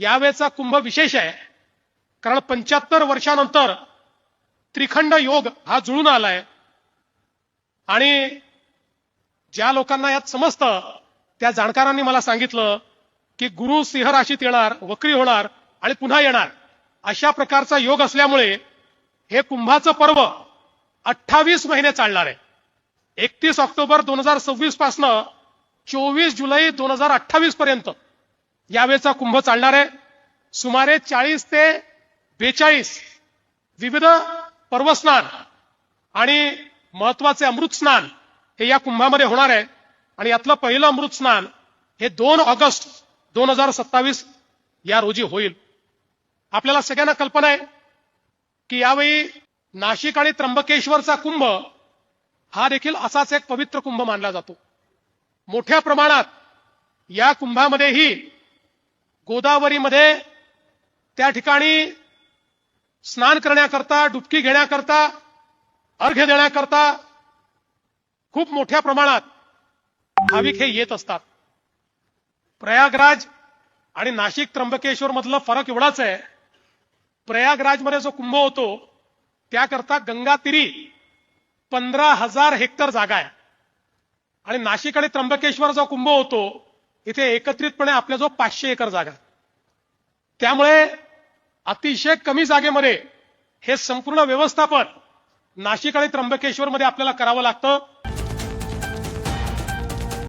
यावेळेचा कुंभ विशेष आहे, कारण 75 वर्षानंतर त्रिखंड योग हा जुळून आलाय आणि ज्या लोकांना यात समजतं त्या जाणकारांनी मला सांगितलं की गुरु सिंह राशीत येणार, वक्री होणार आणि पुन्हा येणार अशा प्रकारचा योग असल्यामुळे हे कुंभाचं पर्व 28 महिने चालणार आहे. 31 ऑक्टोबर 2026 पासनं 24 जुलै 2028 पर्यंत यावेळेचा कुंभ चालणार आहे. सुमारे 40 ते 42 विविध पर्वस्नान आणि महत्वाचे अमृत स्नान हे या कुंभामध्ये होणार आहे आणि यातलं पहिलं अमृत स्नान हे 2 ऑगस्ट 2027 या रोजी होईल. आपल्याला सगळ्यांना कल्पना आहे की यावेळी नाशिक आणि त्र्यंबकेश्वरचा कुंभ हा देखील असाच एक पवित्र कुंभ मानला जातो. मोठ्या प्रमाणात या कुंभामध्येही गोदावरीमध्ये त्या ठिकाणी स्नान करण्याकरता, डुबकी घेण्याकरता, अर्घ्य देण्याकरता खूप मोठ्या प्रमाणात भाविक हे येत असतात. प्रयागराज आणि नाशिक त्र्यंबकेश्वर मधला फरक एवढाच आहे, प्रयागराजमध्ये जो कुंभ होतो त्याकरता गंगा तीरी 15,000 हेक्टर जागा आहे आणि नाशिक आणि त्र्यंबकेश्वर जो कुंभ होतो इथे एकत्रितपणे आपल्या जो 500 एकर जागा. त्यामुळे अतिशय कमी जागेमध्ये हे संपूर्ण व्यवस्थापन नाशिक आणि त्र्यंबकेश्वर मध्ये आपल्याला करावं लागतं.